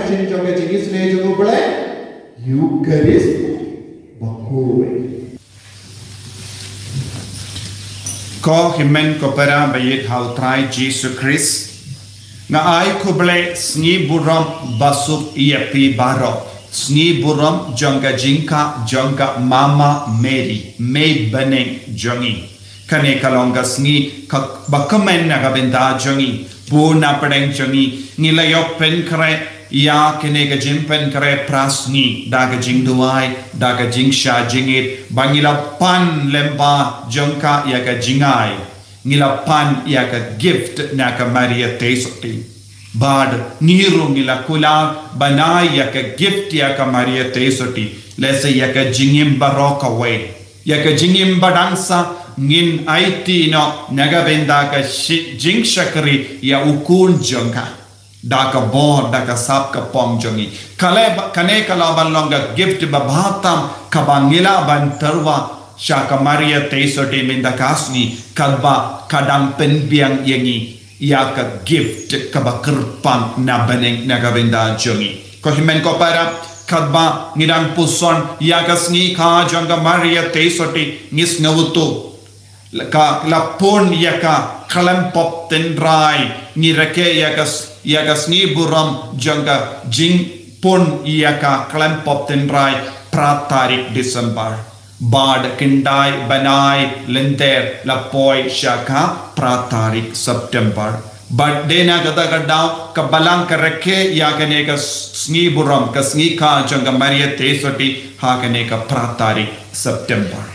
Christian jong ke jingis ne jong bole Eucharist bakoi. Ko himen ko para bayit hau try Jesus Christ nga ai ko bole sni buram basup iepi baro sni buram jonga jinka jonga mama Mary may baneng jongi kane kalonga sni bakamen na gabenda jongi puna padeng jongi nilayok pen kare ya kene ga jimpen kare prasni daga jingduai daga jingsha jingit bangila pan lemba jongka ya ga jingai ngila pan ya ga gift na ka Maria tesoti bad niru ngila kula banai ya ka gift ya ka Maria tesoti lese ya ka jingim baroka we ya ka jingim badansa ngin aiti no naga benda ka jingshakri ya ukun jongka daka bor daka sap ka pom jongi kane kalaban longa gift babatam kabangila ban terwa shaka Maria tesoti minda kasni kadba kadang penbiang yengi ya ka gift kabakerpan na baneng nagabenda jongi ko himen ko para kadba ngidang puson ya kasni ka jonga Maria tesoti ngis ngawutu ka lapon ya ka kalempop tendrai nirake ya kas ni buram jangka jing pon ya ka kalempop tendrai pratarik Desember bad kindai banai lenter lapoi shaka pratarik September bad dena gada gadau kabalang karake ya kane ka sni buram ka sni ka jangka Maria tesoti ha kane ka pratarik September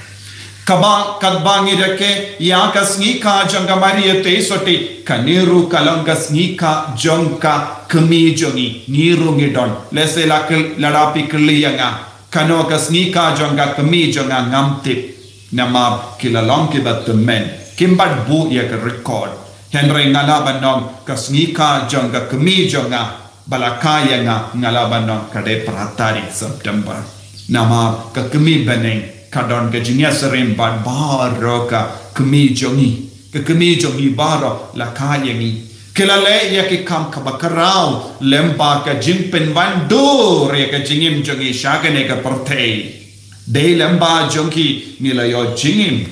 kadbangi rake ya kasngi ka jonga Maria tesoti kaniru kalanga sngi jonka kemi jongi niru ngidon lese lakil ladapi keliyanga kano kasngi ka jonga kemi jonga ngamtip nama kilalong kibat men kimbat bu ya ke record henry ngalaban nong kasngi ka jonga kemi jonga balakaya ngalaban nong kade pratari September nama ka kemi beneng kadon ke jinya serim bad baro ka kemi jongi baro la kaya ni kelale ya ki kam ka bakarau lempa ka jimpen vandur ya ka jingim jongi shagane ka pertei de lemba jongi nilayo jingim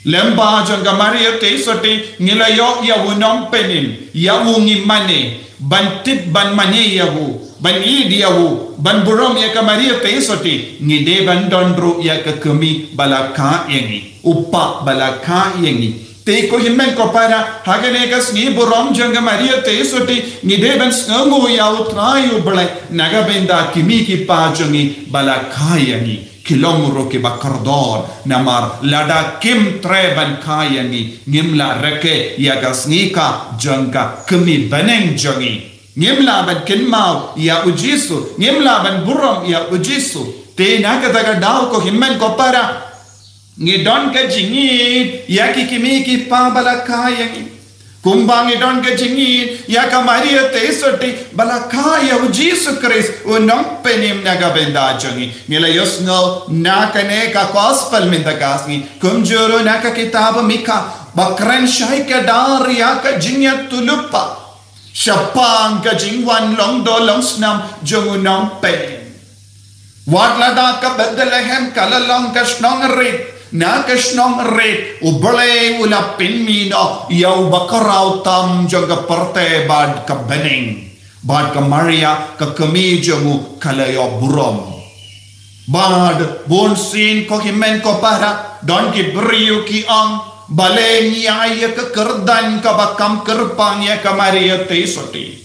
lemba jonga Maria tesoti nilayo ya wunom penin ya wungi mane bantit ban mane ya wu ban dia wu ban burom ya ka Maria tesoti ngide ban dondro ya ka kemi balaka yengi upa balaka yengi te ko himen ko para hagane ka sni burom janga Maria tesoti ngide ban sngo ya utrayu bale naga benda kimi ki pa jongi balaka yengi kilomro ke bakardor namar lada kim treban kayangi ngimla reke ya ka sni ka janga kemi baneng jongi ngimla ban kinmau ya ujisu ngimla ban buram ya ujisu te nakataga daw ko himmen ko para ngidon ka jingin ya kikimi ki pabala kayang kumbang ngidon ka jingin ya ka Maria tesoti bala kaya ujisu Christ unong penim nagabenda jongi nila yosno nakane ka gospel mindagasni kumjuro naka kitab mika bakran shay ka dar ya ka jinya tulupa Shapang ka jingwan long do long snam jungunong pen. Wadlada ka Bethlehem kalalong ka snong rit. Na ka snong rit. Ubale ula pinmino. Yaw bakaraw tam jang ka parte bad ka bening. Bad ka Maria ka kami jungu kalayo burom. Bad bonsin ko himen ko para. Don ki beriu ki ang. Bale niya ka kerdan ka bakam kerpang ya ka Maria tesoti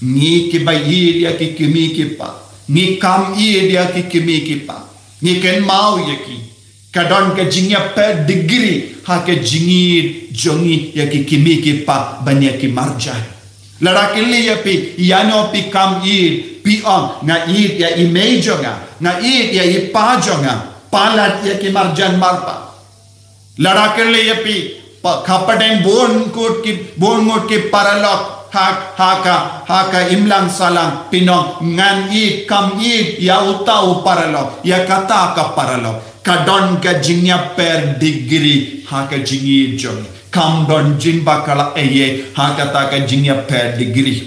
ni ki bayil ya ki kimi ki pa ni kam i ya ki kimi ki pa ni ken mau ya ki kadon ka jingya per degree ha ke jingi jongi ya ki kimi ki pa banya ki marja ladaki li ya pi yano pi kam i pi on na i ya imejonga na i ya ipajonga palat ya ki marjan marpa लड़ाकर ले ये पी खापटें बोन मोट के paralok haka imlang salang pinong ngan i kam i ya utau paralok ya kata ka paralok kadon ka jingya per degree haka jingi jong kam don jin bakala eye haka ta ka jingya per degree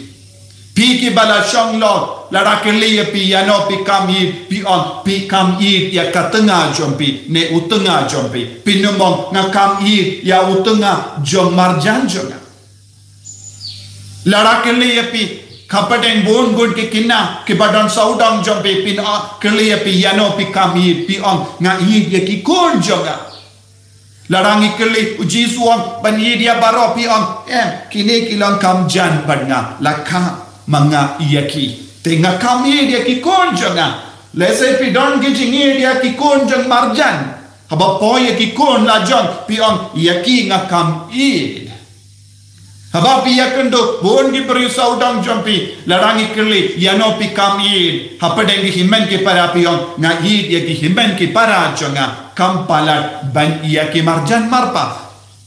pi ki bala shong lo la ra ke li pi ya no pi kam yi pi on pi kam yi ya ka tenga jom pi ne utenga jom pi numong na kam yi ya utenga jom marjan jom la ra ke li pi kapateng bon gun ke kina ke badan saudang jom pi pin a ke li pi ya no pi kam yi pi on nga yi ya ki kon jom larangi keli uji suang bani dia baro pi on kini kilang kam jan banga lakha manga yaki tenga kam dia ki konjanga lese pi don ki jingi dia ki konjang marjan haba poye ki kon la jon pi on yaki nga kam haba pi yakendo bon ki beri saudang jompi larangi keli yano pi kam hapa dengi himen ki para pi on nga dia ki himen ki para jonga kampalat ban iya ki marjan marpa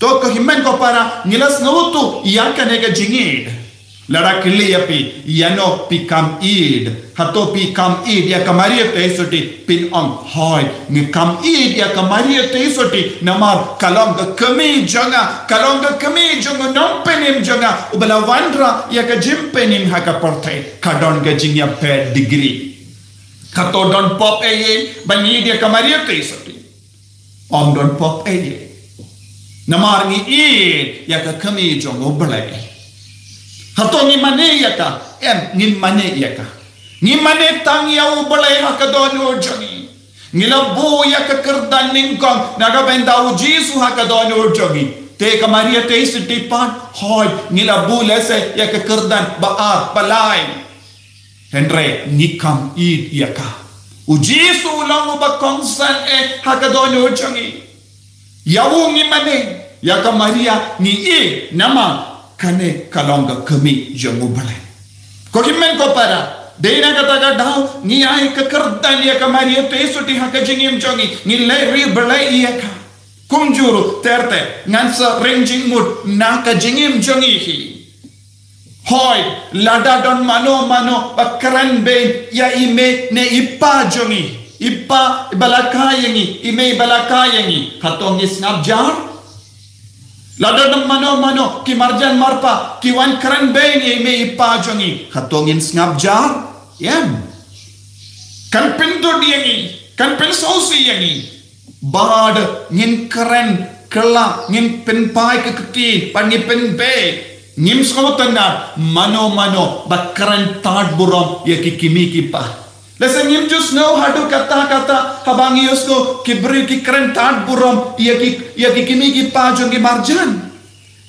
to ko himen ko para ngilas ngutu iya kane ka jingid lara kili api yano pi kam id hato pi kam id ya kamaria te soti pin on hoy ni kam id ya kamaria te soti namar kalong ka kami janga non penim janga ubala wandra ya ka jim penim haka porte kadon ka jingya pe degree kato don pop bani dia kamaria te soti om don pop namar ni ya ka kami jong oblai hato ni mane ya ka ni mane tang ya oblai ha ka don ojangi ni la bo ya ka kerdan ning kong naga benda ujisu ha ka don ojangi te kamaria te sitipan hoy ni la bo lese ya ka kerdan baar palai henre ni kam ya ka ujisu ulang ba kongsan hakadoni ujangi yawungi mane ya kamaria ni nama kane kalonga kami jangu bale ko kimen ko para deina kata ka dau ni ai ka kerdan ya kamaria te suti hakajingim jangi ni le ri bale ya ka kumjuru terte ngansa ranging mut na ka jingim jangi hi hoy lada don mano bakaran be ya ime ne ipa jongi ipa balakayangi ime balakayangi hatong isnab jar lada don mano ki marjan marpa ki wan karan be ni ime ipa jongi hatong isnab jar yam kan pintu diangi kan pensosi yangi bad ngin karan kala ngin penpai ke keki pangi penbe ngim skotana mano bakaran tad burom ya kikimi kipa lesa ngim just know how to kata habang yusko kibri ki kran tad burom ya kikimi kipa jongi marjan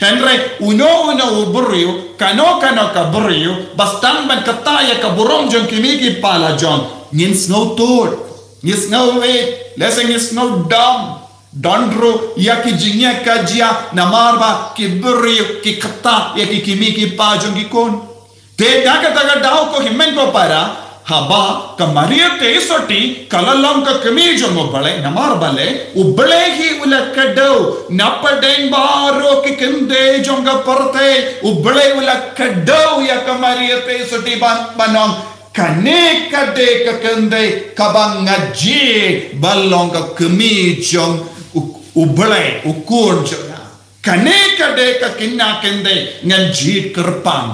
henre uno ubrio kano ka brio bastan ban kata ya ka burom jongi kimi kipa la jon ngim snow tod ngim snow wait lesa ngim snow dam Dondro ya ki jingya kajia namarba ki buri ki kata ya ki kimi ki pajong ki kon te daga dao ko himen ko para haba kamaria te soti kalalong ka kimi jongo bale namar bale ubale hi ulakadau napadeng baro ki kende jonga porte ubale ulakadau ya kamaria te soti banong kane kade ka kende kabang ngaji balong ka kimi jong ublay ukur jona kane kade ka kinna kende ngan jit kerpang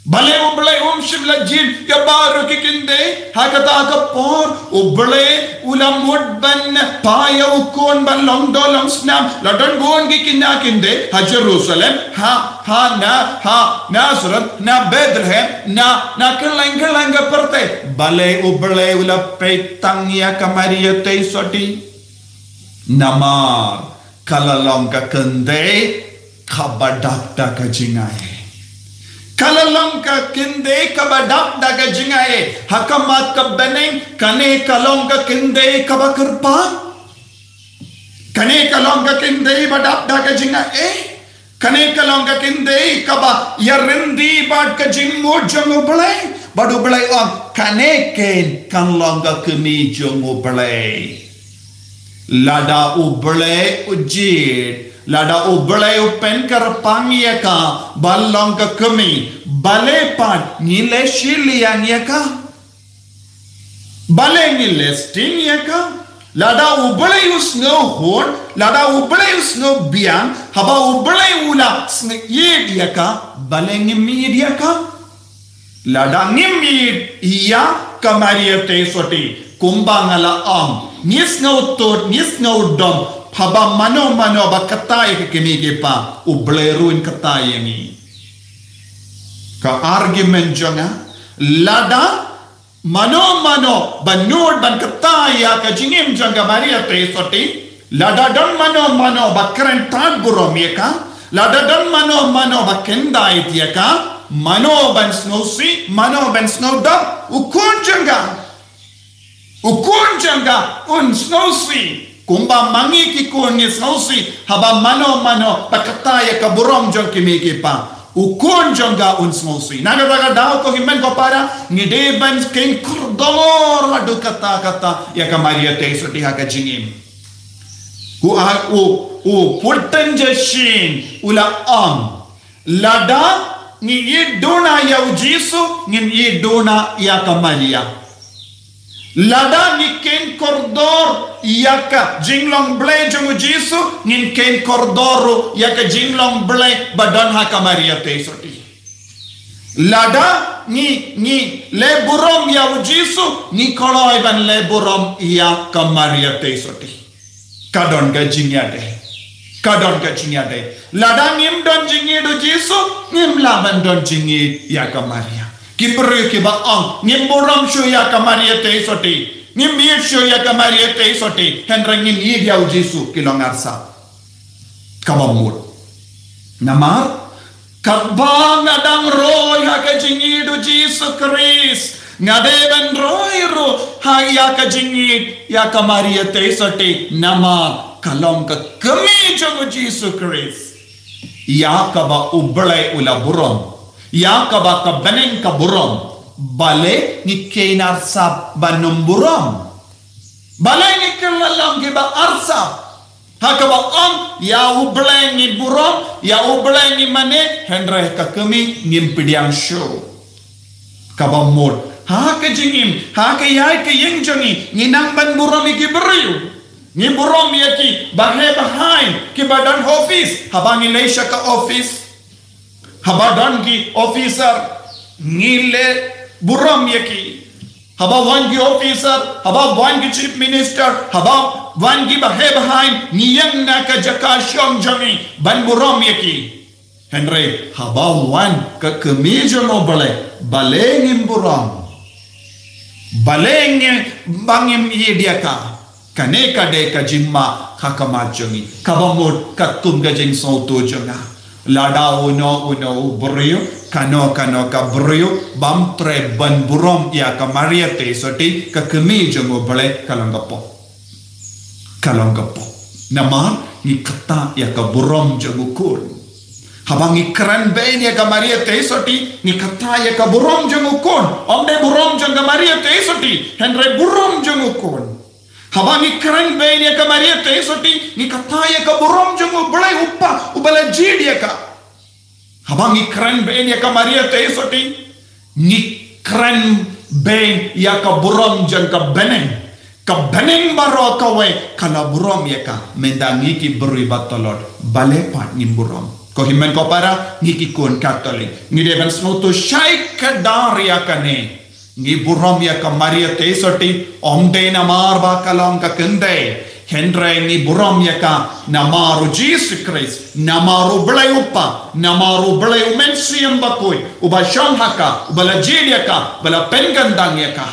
bale ublay shibla jit ya baru ki kende hakata ka por ublay ulam mudban paya ukon ban long dolong snam ladon gon ki kinna kende ha Jerusalem ha Nazareth na Bethlehem na kelang ka perte bale ublay ulap petang ya kamaria te soti namar kalalong ka kende kabadak da ka jingaye kalalong ka kende kabadak da ka jingaye hakamat ka beneng kane kalong ka kende kabakerpa kane kalong ka kende badak da ka jingaye kane kalong ka kende kaba yarendi bad ka jingmo jango balai badu balai on kane ken kalong ka kemi jango balai lada ublay ujit lada ublay upen karpangi ka balong ka kami bale pan nile shilian ka bale nile sting ka lada ublay usno hon lada ublay usno biang haba ublay ula sniyed ka bale ngimid ka lada ngimid iya kamaria te soti kumbang ala nis ngau dom haba mano ba katai ke kemige pa ubleruin katai ini ka argument jonga lada mano banur ban katai ya ka jingim jonga maria te soti lada don mano ba keren tag burom yeka lada don mano ba kendai tiaka mano ban snowsi mano ban snowdom ukun janga un snowsi kumba mangi ki kun ni snowsi haba mano pakataya ka burom jong kimiki pa ukun janga un snowsi naga daw ko himen ko para ngide ban ken kordor adu kata ya ka Maria te soti ha ka jingim u pulten jeshin ula lada ni idona ya ujisu ngin idona ya ka Maria lada ni ken kordor yaka jinglong ble jong Jesu nin ken kordoro yaka jinglong ble badan ha ka Maria te soti lada ni le burom ya Jesu ni koloi ban le burom ya ka Maria te soti kadon ga jinyade lada ngim don jingi do Jesu ngim laban don jingi ya ka Maria kibru ki ba ngim buram shu ya ka Maria te soti ngim mir shu ya ka Maria te soti henrangin i ya Jesu kilongarsa kamamur namar kabang adang roy ha ka jingi do Jesu Christ ngadeban roy ro ha ya ka jingi ya ka Maria te soti nama kalong ka kami jong Jesu Christ ya ka ba ublay ula buram ya kaba ka beneng ka burom bale ni kenar sab banum burom bale ni kelalam ki ba arsa hakaba ya ubleng ni burom ya ubleng ni mane hendra ka kami ngimpidiang show kaba mod ha ka jingim ha ka yai ka yeng jongi ni nang ban burom ki beriu ni burom yaki bahe behind ki badan office habangi leisha ka office habadan ki officer ngile buram yaki haba wangi officer haba wangi chief minister haba wangi behind niyang naka jaka syong jami ban buram yaki henry haba wan ka kemeja no balengin buram balengin bangim yediaka kaneka de ka jimma kakamajongi kabamod katum gajeng sauto jonga lada uno brio kano ka brio bamtre ban burom ya ka Maria te soti ka kemi jongo bale kalanggapo nama ni kata ya ka burom jongo kun habang ikran ben ya ka Maria te soti ni kata ya ka burom jongo kun omde burom jongo Maria te soti henre burom jongo kun habang ikran ben ya ka Maria te soti ni kata ya ka burom jongo bale ubala jidia ka habang ikran ben ya ka Maria te soti ni kran ben ya ka burom jang ka beneng baro ka we kana burom ya ka mendangi ki beri batolot bale pat ni burom ko himen ko para ni ki kun katolik ni devan snoto shai ka dar ya ka ne ni burom ya ka Maria te soti omde na marba kalong ka kende Hendra ni buram yaka namaru Jesus Christ namaru belai upa namaru belai umensiam bakui uba shamhaka ubala jiliaka bala pengandang yaka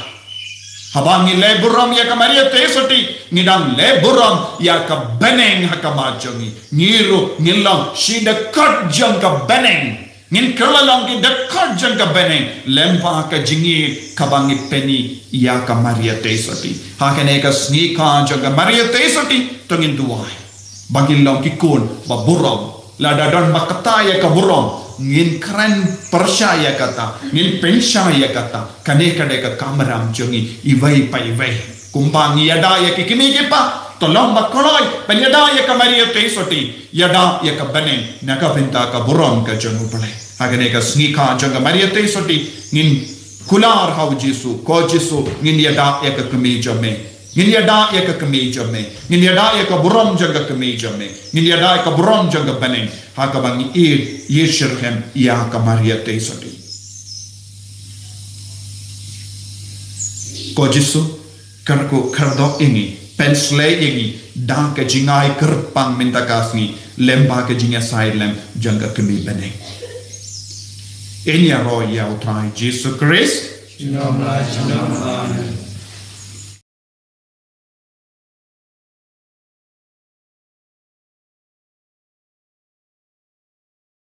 habangi le buram yaka Maria te soti nidang le buram yaka beneng haka majongi niru nilang shida kat jang ka beneng nin kalalang ki dekat jang ka beneng lempa ka jingi kabangi peni ya ka Maria te soti hakane ka snika jang ka Maria te soti tongin duai bagi long ki kun ba buram lada don makataya ka buram ngin kran persyaya kata ngin pensyaya kata kane kade ka kamaram jongi iwai pa iwai kumbangi yada ya ki kimi ki pa tolong bakoloi penyada ya ka Maria te soti yada ya ka beneng naka pinta ka buram ka jongu pale agane ka snika janga Maria te soti ngin kular hau Jesu ko Jesu ngin yada ya ka kemeja me ngin yada ya ka kemeja me ngin yada ya ka buram janga kemeja me ngin yada ya ka buram janga beneng haka bangi yeshirhem ya ka Maria te soti ko jisu karku kardok ini pensle ini dang ke jingai kerpang mintakasni lemba ke jinga sai lem jangga kemi bene ini ro ya utrai Jesus Christ